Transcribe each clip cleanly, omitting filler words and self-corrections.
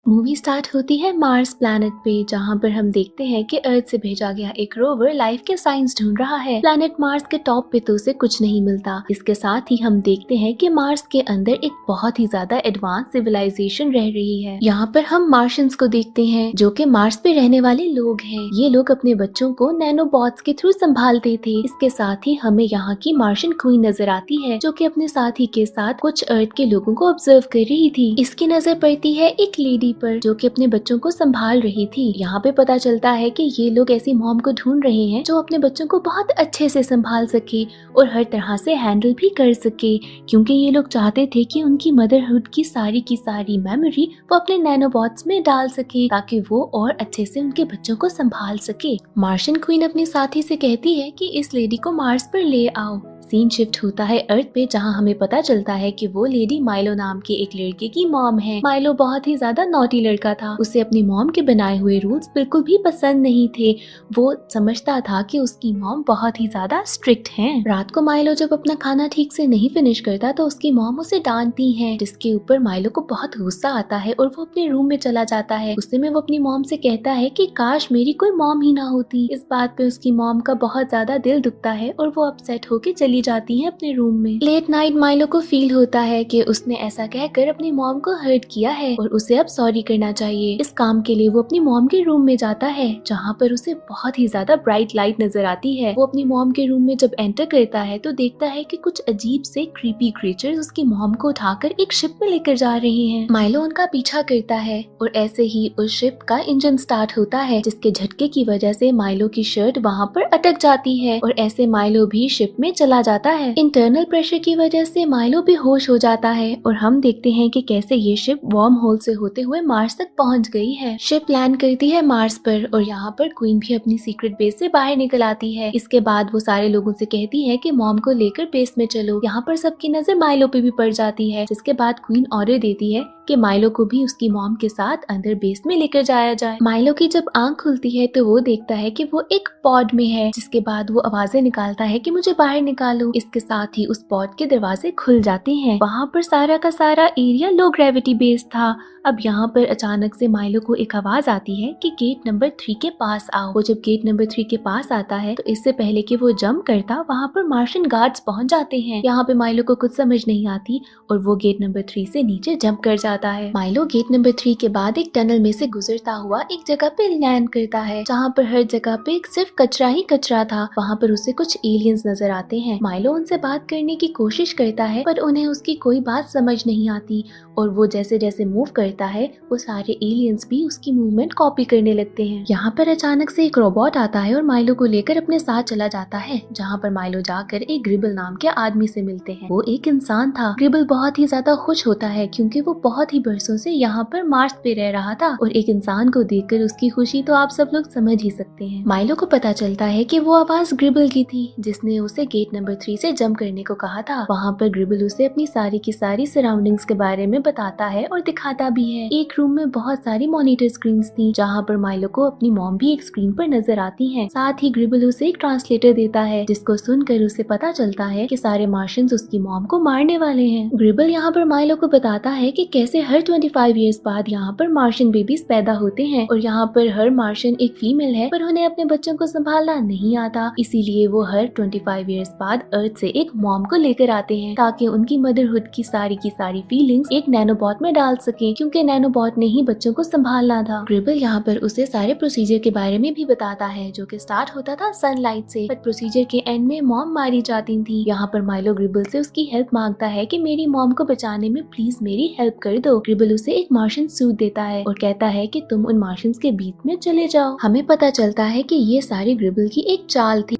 Movie start होती है Mars planet पे, जहाँ पर हम देखते हैं कि अर्थ से भेजा गया एक रोवर लाइफ के साइंस ढूंढ रहा है। प्लैनेट मार्स के टॉप पे तो उसे कुछ नहीं मिलता। इसके साथ ही हम देखते हैं कि मार्स के अंदर एक बहुत ही ज्यादा एडवांस सिविलाइजेशन रह रही है। यहाँ पर हम मार्शियंस को देखते हैं जो कि मार्स पे रहने वाले लोग हैं। ये लोग अपने बच्चों को नैनोबॉट्स के थ्रू संभालते थे। इसके साथ ही हमें यहाँ की मार्शियन क्वीन नजर आती है जो कि अपने साथी के साथ कुछ अर्थ के लोगों को ऑब्जर्व कर रही थी। इसकी नजर पड़ती है एक लेडी पर जो कि अपने बच्चों को संभाल रही थी। यहाँ पे पता चलता है कि ये लोग ऐसी मॉम को ढूंढ रहे हैं जो अपने बच्चों को बहुत अच्छे से संभाल सके और हर तरह से हैंडल भी कर सके, क्योंकि ये लोग चाहते थे कि उनकी मदरहुड की सारी मेमोरी वो अपने नैनोबॉट्स में डाल सके ताकि वो और अच्छे से उनके बच्चों को संभाल सके। मार्शियन क्वीन अपने साथी से कहती है कि इस लेडी को मार्स पर ले आओ। सीन शिफ्ट होता है अर्थ पे, जहाँ हमें पता चलता है कि वो लेडी माइलो नाम के एक लड़के की मॉम है। माइलो बहुत ही ज्यादा नॉटी लड़का था। उसे अपनी मॉम के बनाए हुए रूल्स बिल्कुल भी पसंद नहीं थे। वो समझता था कि उसकी मॉम बहुत ही ज्यादा स्ट्रिक्ट है। रात को माइलो जब अपना खाना ठीक से नहीं फिनिश करता तो उसकी मॉम उसे डांटती है, जिसके ऊपर माइलो को बहुत गुस्सा आता है और वो अपने रूम में चला जाता है। उससे में वो अपनी मॉम से कहता है कि काश मेरी कोई मॉम ही ना होती। इस बात पे उसकी मॉम का बहुत ज्यादा दिल दुखता है और वो अपसेट होके चली जाती है अपने रूम में। लेट नाइट माइलो को फील होता है कि उसने ऐसा कहकर अपनी मॉम को हर्ट किया है और उसे अब सॉरी करना चाहिए। इस काम के लिए वो अपनी मॉम के रूम में जाता है, जहाँ पर उसे बहुत ही ज्यादा ब्राइट लाइट नजर आती है। वो अपनी मॉम के रूम में जब एंटर करता है तो देखता है कि कुछ अजीब से क्रीपी क्रीचर्स उसकी मॉम को उठाकर एक शिप में लेकर जा रहे हैं। माइलो उनका पीछा करता है और ऐसे ही उस शिप का इंजन स्टार्ट होता है, जिसके झटके की वजह से माइलो की शर्ट वहाँ पर अटक जाती है और ऐसे माइलो भी शिप में चला जाता है। इंटरनल प्रेशर की वजह से माइलो भी होश हो जाता है और हम देखते हैं कि कैसे ये शिप वार्म होल से होते हुए मार्स तक पहुंच गई है। शिप लैंड करती है मार्स पर और यहाँ पर क्वीन भी अपनी सीक्रेट बेस से बाहर निकल आती है। इसके बाद वो सारे लोगों से कहती है कि मॉम को लेकर बेस में चलो। यहाँ पर सबकी नजर माइलो पे भी पड़ जाती है, जिसके बाद क्वीन ऑर्डर देती है कि माइलो को भी उसकी मॉम के साथ अंदर बेस में लेकर जाया जाए। माइलो की जब आंख खुलती है तो वो देखता है कि वो एक पॉड में है, जिसके बाद वो आवाजें निकालता है कि मुझे बाहर निकालो। इसके साथ ही उस पॉड के दरवाजे खुल जाते हैं। वहाँ पर सारा का सारा एरिया लो ग्रेविटी बेस था। अब यहाँ पर अचानक से माइलो को एक आवाज आती है कि गेट नंबर 3 के पास आओ। वो जब गेट नंबर 3 के पास आता है तो इससे पहले कि वो जंप करता, वहाँ पर मार्शियन गार्ड्स पहुंच जाते हैं। यहाँ पे माइलो को कुछ समझ नहीं आती और वो गेट नंबर 3 से नीचे जंप कर जाता है। माइलो गेट नंबर 3 के बाद एक टनल में से गुजरता हुआ एक जगह पे लैंड करता है, जहाँ पर हर जगह पे सिर्फ कचरा ही कचरा था। वहाँ पर उसे कुछ एलियंस नजर आते हैं। माइलो उनसे बात करने की कोशिश करता है पर उन्हें उसकी कोई बात समझ नहीं आती और वो जैसे जैसे मूव करता है वो सारे एलियंस भी उसकी मूवमेंट कॉपी करने लगते हैं। यहाँ पर अचानक से एक रोबोट आता है और माइलो को लेकर अपने साथ चला जाता है, जहाँ पर माइलो जाकर एक ग्रिबल नाम के आदमी से मिलते हैं। वो एक इंसान था। ग्रिबल बहुत ही ज्यादा खुश होता है क्योंकि वो बहुत ही बरसों से यहाँ पर मार्स पे रह रहा था और एक इंसान को देखकर उसकी खुशी तो आप सब लोग समझ ही सकते हैं। माइलो को पता चलता है कि वो आवाज ग्रिबल की थी, जिसने उसे गेट नंबर 3 से जंप करने को कहा था। वहाँ पर ग्रिबल उसे अपनी सारी की सारी सराउंडिंग्स के बारे में बताता है और दिखाता भी है। एक रूम में बहुत सारी मॉनिटर स्क्रीन्स थी, जहाँ पर माइलो को अपनी मॉम भी एक स्क्रीन पर नजर आती है। साथ ही ग्रिबल उसे एक ट्रांसलेटर देता है, जिसको सुनकर उसे पता चलता है कि सारे मार्शियंस उसकी मॉम को मारने वाले हैं। ग्रिबल यहाँ पर माइलो को बताता है कि कैसे हर 25 इयर्स बाद यहाँ पर मार्शियन बेबीज पैदा होते हैं और यहाँ पर हर मार्शियन एक फीमेल है, पर उन्हें अपने बच्चों को संभालना नहीं आता। इसीलिए वो हर 25 इयर्स बाद अर्थ से एक मॉम को लेकर आते हैं ताकि उनकी मदरहुड की सारी फीलिंग्स एक नैनोबॉट में डाल सके, क्योंकि नैनोबॉट ने ही बच्चों को संभालना था। ग्रिबल यहाँ पर उसे सारे प्रोसीजर के बारे में भी बताता है, जो कि स्टार्ट होता था सनलाइट से, पर प्रोसीजर के एंड में मॉम मारी जाती थी। यहाँ पर माइलो ग्रिबल से उसकी हेल्प मांगता है कि मेरी मॉम को बचाने में प्लीज मेरी हेल्प कर दो। ग्रिबल उसे एक मार्शियन सूट देता है और कहता है कि तुम उन मार्शियंस के बीच में चले जाओ। हमें पता चलता है कि ये सारी ग्रिबल की एक चाल थी।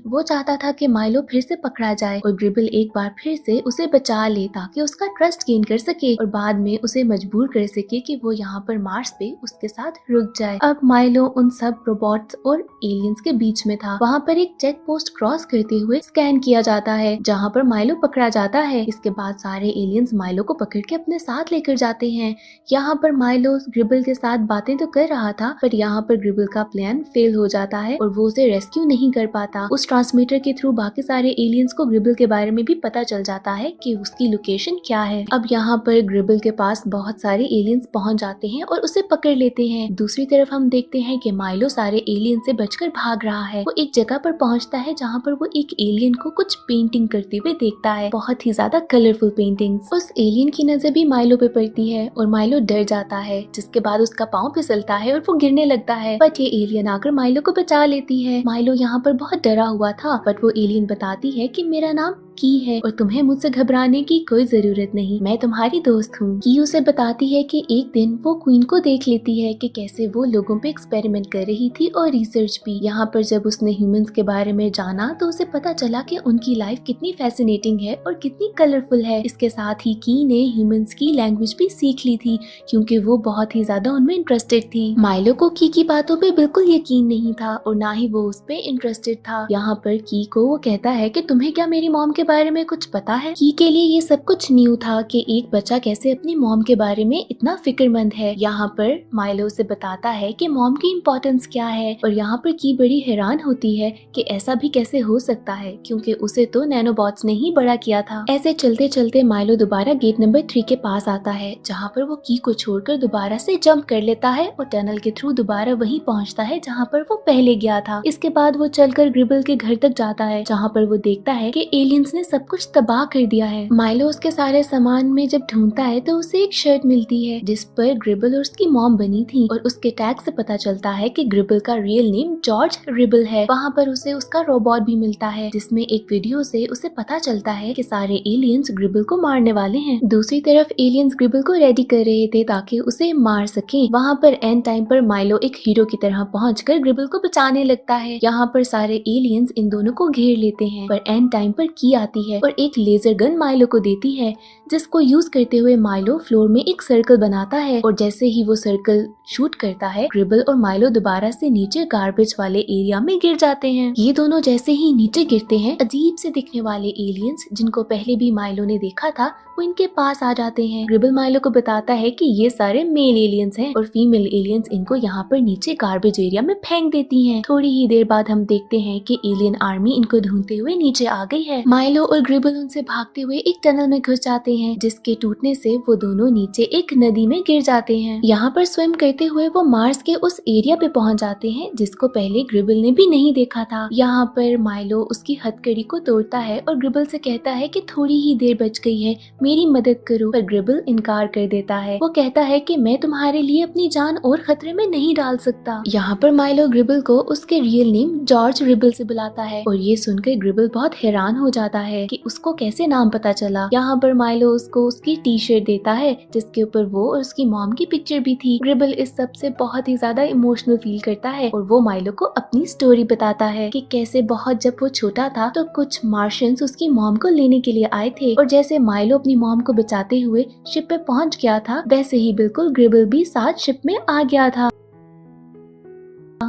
वो चाहता था कि माइलो फिर से पकड़ा जाए और ग्रिबल एक बार फिर से उसे बचा ले ताकि उसका ट्रस्ट गेन कर सके और बाद में उसे मजबूर कर सके कि वो यहाँ पर मार्स पे उसके साथ रुक जाए। अब माइलो उन सब रोबोट्स और एलियंस के बीच में था। वहाँ पर एक चेक पोस्ट क्रॉस करते हुए स्कैन किया जाता है, जहाँ पर माइलो पकड़ा जाता है। इसके बाद सारे एलियंस माइलो को पकड़ के अपने साथ लेकर जाते हैं। यहाँ पर माइलो ग्रिबल के साथ बातें तो कर रहा था, पर यहाँ पर ग्रिबल का प्लान फेल हो जाता है और वो उसे रेस्क्यू नहीं कर पाता। उस ट्रांसमीटर के थ्रू बाकी सारे एलियंस को ग्रिबल के बारे में भी पता चल जाता है कि उसकी लोकेशन क्या है। अब यहाँ पर ग्रिबल के पास बहुत सारे एलियंस पहुंच जाते हैं और उसे पकड़ लेते हैं। दूसरी तरफ हम देखते हैं कि माइलो सारे एलियन से बचकर भाग रहा है। वो एक जगह पर पहुंचता है जहाँ पर वो एक एलियन को कुछ पेंटिंग करते हुए देखता है, बहुत ही ज्यादा कलरफुल पेंटिंग्स। उस एलियन की नजर भी माइलो पे पड़ती है और माइलो डर जाता है, जिसके बाद उसका पाँव फिसलता है और वो गिरने लगता है। बट ये एलियन आकर माइलो को बचा लेती है। माइलो यहाँ पर बहुत डरा हुआ था, बट वो एलियन बताती है कि मेरा नाम की है और तुम्हें मुझसे घबराने की कोई जरूरत नहीं, मैं तुम्हारी दोस्त हूँ। की उसे बताती है कि एक दिन वो क्वीन को देख लेती है कि कैसे वो लोगों पे एक्सपेरिमेंट कर रही थी और रिसर्च भी। यहाँ पर जब उसने ह्यूमंस के बारे में जाना तो उसे पता चला कि उनकी लाइफ कितनी फैसिनेटिंग है और कितनी कलरफुल है। इसके साथ ही की ने ह्यूमंस की लैंग्वेज भी सीख ली थी, क्योंकि वो बहुत ही ज्यादा उनमें इंटरेस्टेड थी। माइलो को की बातों पे बिल्कुल यकीन नहीं था और ना ही वो उस पे इंटरेस्टेड था। यहाँ पर की को वो कहता है कि तुम्हें क्या मेरी मॉम के बारे में कुछ पता है। की के लिए ये सब कुछ न्यू था कि एक बच्चा कैसे अपनी मॉम के बारे में इतना फिक्रमंद है। यहाँ पर माइलो से बताता है कि मॉम की इम्पोर्टेंस क्या है और यहाँ पर की बड़ी हैरान होती है कि ऐसा भी कैसे हो सकता है, क्योंकि उसे तो नैनोबॉट्स ने ही बड़ा किया था। ऐसे चलते चलते माइलो दोबारा गेट नंबर 3 के पास आता है, जहाँ पर वो की को छोड़कर दोबारा से जंप कर लेता है और टनल के थ्रू दोबारा वहीं पहुँचता है जहाँ पर वो पहले गया था। इसके बाद वो चलकर ग्रिबल के घर तक जाता है, जहाँ पर वो देखता है कि एलियंस ने सब कुछ तबाह कर दिया है। माइलो उसके सारे सामान में जब ढूंढता है तो उसे एक शर्ट मिलती है जिस पर ग्रिबल और उसकी मॉम बनी थी और उसके टैग से पता चलता है कि ग्रिबल का रियल नेम जॉर्ज रिबल है। वहाँ पर उसे उसका रोबोट भी मिलता है, जिसमें एक वीडियो से उसे पता चलता है कि सारे एलियंस ग्रिबल को मारने वाले हैं। दूसरी तरफ एलियंस ग्रिबल को रेडी कर रहे थे ताकि उसे मार सके। वहाँ पर एंड टाइम पर माइलो एक हीरो की तरह पहुंचकर ग्रिबल को बचाने लगता है। यहाँ पर सारे एलियंस इन दोनों को घेर लेते हैं, पर एंड टाइम पर की आती है और एक लेजर गन माइलो को देती है, जिसको यूज करते हुए माइलो फ्लोर में एक सर्कल बनाता है और जैसे ही वो सर्कल शूट करता है ग्रिबल और माइलो दोबारा से नीचे गार्बेज वाले एरिया में गिर जाते हैं। ये दोनों जैसे ही नीचे गिरते हैं, अजीब से दिखने वाले एलियंस जिनको पहले भी माइलो ने देखा था वो इनके पास आ जाते हैं। ग्रिबल माइलो को बताता है कि ये सारे मेल एलियंस हैं और फीमेल एलियंस इनको यहाँ पर नीचे गार्बेज एरिया में फेंक देती हैं। थोड़ी ही देर बाद हम देखते हैं कि एलियन आर्मी इनको ढूंढते हुए नीचे आ गई है। माइलो और ग्रिबल उनसे भागते हुए एक टनल में घुस जाते हैं, जिसके टूटने से वो दोनों नीचे एक नदी में गिर जाते हैं। यहाँ पर स्विम करते हुए वो मार्स के उस एरिया पे पहुँच जाते हैं जिसको पहले ग्रिबल ने भी नहीं देखा था। यहाँ पर माइलो उसकी हथकड़ी को तोड़ता है और ग्रिबल से कहता है कि थोड़ी ही देर बच गई है, मेरी मदद करो, पर ग्रिबल इनकार कर देता है। वो कहता है कि मैं तुम्हारे लिए अपनी जान और खतरे में नहीं डाल सकता। यहाँ पर माइलो ग्रिबल को उसके रियल नेम जॉर्ज रिबल से बुलाता है और ये सुनकर ग्रिबल बहुत हैरान हो जाता है कि उसको कैसे नाम पता चला। यहाँ पर माइलो उसको उसकी टी शर्ट देता है जिसके ऊपर वो और उसकी मॉम की पिक्चर भी थी। ग्रिबल इस सब से बहुत ही ज्यादा इमोशनल फील करता है और वो माइलो को अपनी स्टोरी बताता है कि कैसे बहुत जब वो छोटा था तो कुछ मार्शियंस उसकी मॉम को लेने के लिए आए थे और जैसे माइलो अपनी मॉम को बचाते हुए शिप पे पहुंच गया था, वैसे ही बिल्कुल ग्रिबल भी साथ शिप में आ गया था।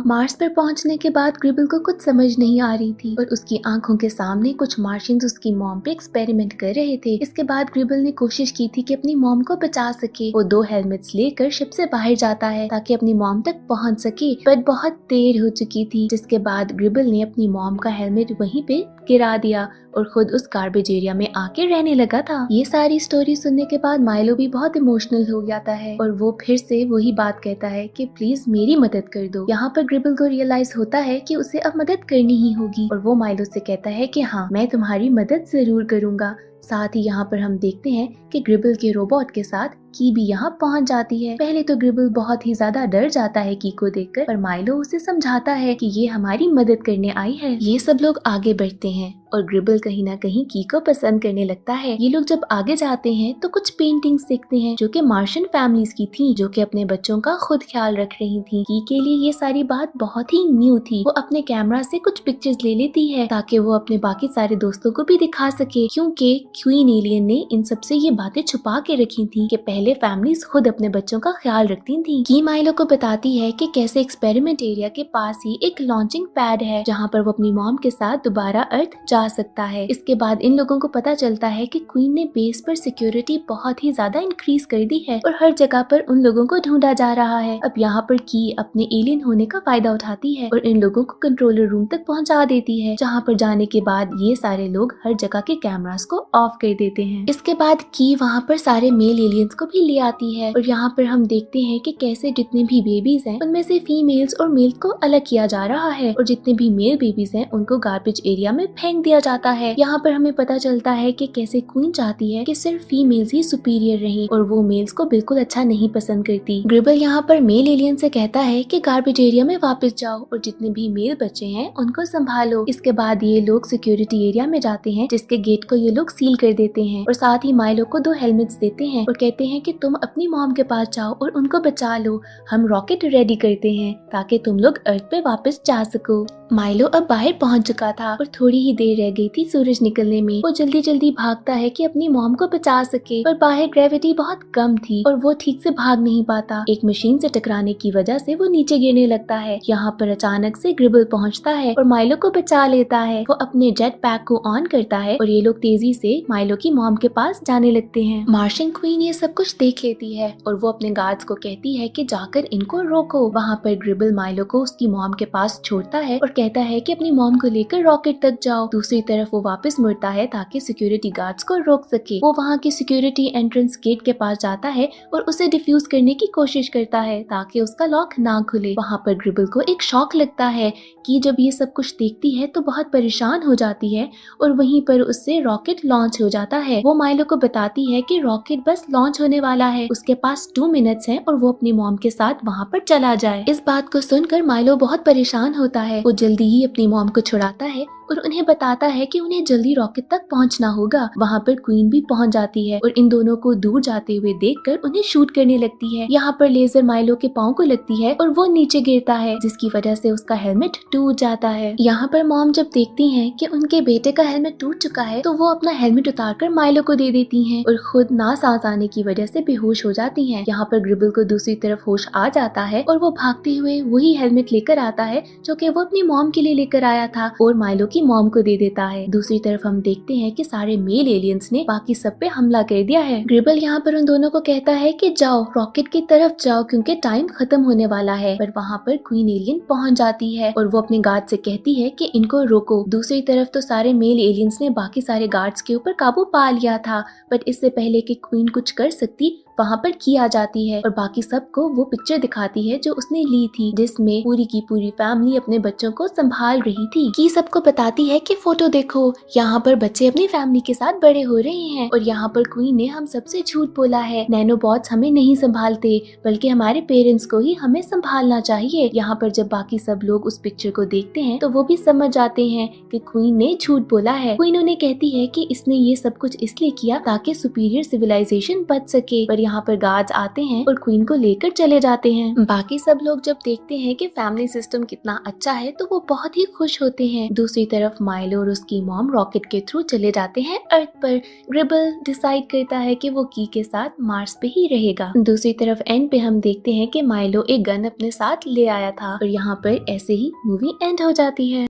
मार्स पर पहुंचने के बाद ग्रिबल को कुछ समझ नहीं आ रही थी और उसकी आंखों के सामने कुछ मार्शियंस उसकी मॉम पे एक्सपेरिमेंट कर रहे थे। इसके बाद ग्रिबल ने कोशिश की थी कि अपनी मॉम को बचा सके। वो 2 हेलमेट्स लेकर शिप से बाहर जाता है ताकि अपनी मॉम तक पहुंच सके, पर बहुत देर हो चुकी थी, जिसके बाद ग्रिबल ने अपनी मॉम का हेलमेट वहीं पे गिरा दिया और खुद उस गार्बेज एरिया में आके रहने लगा था। ये सारी स्टोरी सुनने के बाद माइलो भी बहुत इमोशनल हो जाता है और वो फिर से वही बात कहता है कि प्लीज मेरी मदद कर दो। यहाँ पर ग्रिबल को रियलाइज होता है कि उसे अब मदद करनी ही होगी और वो माइलो से कहता है कि हाँ, मैं तुम्हारी मदद जरूर करूंगा। साथ ही यहाँ पर हम देखते हैं कि ग्रिबल के रोबोट के साथ की भी यहाँ पहुँच जाती है। पहले तो ग्रिबल बहुत ही ज्यादा डर जाता है की को देखकर, पर माइलो उसे समझाता है कि ये हमारी मदद करने आई है। ये सब लोग आगे बढ़ते हैं और ग्रिबल कहीं ना कहीं की को पसंद करने लगता है। ये लोग जब आगे जाते हैं तो कुछ पेंटिंग्स देखते हैं जो कि मार्शियन फैमिलीज की थी, जो कि अपने बच्चों का खुद ख्याल रख रही थी। की के लिए ये सारी बात बहुत ही न्यू थी। वो अपने कैमरा से कुछ पिक्चर्स ले लेती है ताकि वो अपने बाकी सारे दोस्तों को भी दिखा सके, क्योंकि क्वीन एलियन ने इन सबसे ये बातें छुपा के रखी थी कि पहले फैमिलीज खुद अपने बच्चों का ख्याल रखती थी। की माइलो को बताती है कि कैसे एक्सपेरिमेंट एरिया के पास ही एक लॉन्चिंग पैड है जहाँ पर वो अपनी मॉम के साथ दोबारा अर्थ जा सकता है। इसके बाद इन लोगों को पता चलता है कि क्वीन ने बेस पर सिक्योरिटी बहुत ही ज्यादा इंक्रीज कर दी है और हर जगह पर उन लोगों को ढूंढा जा रहा है। अब यहाँ पर की अपने एलियन होने का फायदा उठाती है और इन लोगों को कंट्रोलर रूम तक पहुँचा देती है, जहाँ पर जाने के बाद ये सारे लोग हर जगह के कैमरास को ऑफ कर देते हैं। इसके बाद की वहाँ पर सारे मेल एलियंस को भी ले आती है और यहाँ पर हम देखते हैं कि कैसे जितने भी बेबीज हैं उनमें से फीमेल्स और मेल्स को अलग किया जा रहा है और जितने भी मेल बेबीज हैं उनको गार्बेज एरिया में फेंक दिया जाता है। यहाँ पर हमें पता चलता है कि कैसे क्वीन चाहती है कि सिर्फ फीमेल्स ही सुपीरियर रहें और वो मेल्स को बिल्कुल अच्छा नहीं पसंद करती। ग्रिबल यहाँ पर मेल एलियन से कहता है कि गार्बेज एरिया में वापस जाओ और जितने भी मेल बच्चे हैं उनको संभालो। इसके बाद ये लोग सिक्योरिटी एरिया में जाते हैं जिसके गेट को ये लोग सील कर देते हैं और साथ ही माइलो को 2 हेलमेट्स देते हैं और कहते हैं कि तुम अपनी मॉम के पास जाओ और उनको बचा लो, हम रॉकेट रेडी करते हैं ताकि तुम लोग अर्थ पे वापस जा सको। माइलो अब बाहर पहुंच चुका था और थोड़ी ही देर रह गई थी सूरज निकलने में। वो जल्दी जल्दी भागता है कि अपनी मॉम को बचा सके, पर बाहर ग्रेविटी बहुत कम थी और वो ठीक से भाग नहीं पाता। एक मशीन से टकराने की वजह से वो नीचे गिरने लगता है। यहाँ पर अचानक से ग्रिबल पहुँचता है और माइलो को बचा लेता है। वो अपने जेट पैक को ऑन करता है और ये लोग तेजी से माइलो की मॉम के पास जाने लगते हैं। मार्शियन क्वीन ये सब कुछ देख लेती है और वो अपने गार्ड्स को कहती है कि जाकर इनको रोको। वहाँ पर ग्रिबल माइलो को उसकी मॉम के पास छोड़ता है और कहता है कि अपनी मॉम को लेकर रॉकेट तक जाओ। दूसरी तरफ वो वापस मुड़ता है ताकि सिक्योरिटी गार्ड्स को रोक सके। वो वहाँ की सिक्योरिटी एंट्रेंस गेट के पास जाता है और उसे डिफ्यूज करने की कोशिश करता है ताकि उसका लॉक ना खुले। वहाँ पर ग्रिबल को एक शॉक लगता है कि जब ये सब कुछ देखती है तो बहुत परेशान हो जाती है और वहीं पर उससे रॉकेट लॉन्च हो जाता है। वो माइलो को बताती है कि रॉकेट बस लॉन्च होने वाला है, उसके पास 2 मिनट्स हैं और वो अपनी मॉम के साथ वहाँ पर चला जाए। इस बात को सुनकर माइलो बहुत परेशान होता है। वो जल्दी ही अपनी मॉम को छुड़ाता है और उन्हें बताता है कि उन्हें जल्दी रॉकेट तक पहुंचना होगा। वहाँ पर क्वीन भी पहुंच जाती है और इन दोनों को दूर जाते हुए देखकर उन्हें शूट करने लगती है। यहाँ पर लेजर माइलो के पाँव को लगती है और वो नीचे गिरता है जिसकी वजह से उसका हेलमेट टूट जाता है। यहाँ पर मॉम जब देखती हैं कि उनके बेटे का हेलमेट टूट चुका है तो वो अपना हेलमेट उतारकर माइलो को दे देती हैं और खुद ना सांस आने की वजह से बेहोश हो जाती हैं। यहाँ पर ग्रिबल को दूसरी तरफ होश आ जाता है और वो भागते हुए वही हेलमेट लेकर आता है जो कि वो अपनी मॉम के लिए लेकर आया था और माइलो की मॉम को दे देता है। दूसरी तरफ हम देखते हैं कि सारे मेल एलियंस ने बाकी सब पे हमला कर दिया है। ग्रिबल यहाँ पर उन दोनों को कहता है कि जाओ रॉकेट की तरफ जाओ क्योंकि टाइम खत्म होने वाला है, पर वहाँ पर क्वीन एलियन पहुँच जाती है और वो अपने गार्ड से कहती है कि इनको रोको। दूसरी तरफ तो सारे मेल एलियंस ने बाकी सारे गार्ड्स के ऊपर काबू पा लिया था, बट इससे पहले कि क्वीन कुछ कर सकती वहाँ पर की आ जाती है और बाकी सबको वो पिक्चर दिखाती है जो उसने ली थी जिसमें पूरी की पूरी फैमिली अपने बच्चों को संभाल रही थी। की सबको बताती है कि फोटो देखो, यहाँ पर बच्चे अपनी फैमिली के साथ बड़े हो रहे हैं और यहाँ पर क्वीन ने हम सबसे झूठ बोला है, नैनोबॉट्स हमें नहीं संभालते बल्कि हमारे पेरेंट्स को ही हमें संभालना चाहिए। यहाँ पर जब बाकी सब लोग उस पिक्चर को देखते हैं तो वो भी समझ जाते हैं कि क्वीन ने झूठ बोला है। क्वीन उन्हें कहती है कि इसने ये सब कुछ इसलिए किया ताकि सुपीरियर सिविलाइजेशन बच सके, पर यहाँ पर गार्ड्स आते हैं और क्वीन को लेकर चले जाते हैं। बाकी सब लोग जब देखते हैं कि फैमिली सिस्टम कितना अच्छा है तो वो बहुत ही खुश होते हैं। दूसरी तरफ माइलो और उसकी मॉम रॉकेट के थ्रू चले जाते हैं अर्थ पर। ग्रिबल डिसाइड करता है कि वो की के साथ मार्स पे ही रहेगा। दूसरी तरफ एंड पे हम देखते हैं कि माइलो एक गन अपने साथ ले आया था और यहाँ पर ऐसे ही मूवी एंड हो जाती है।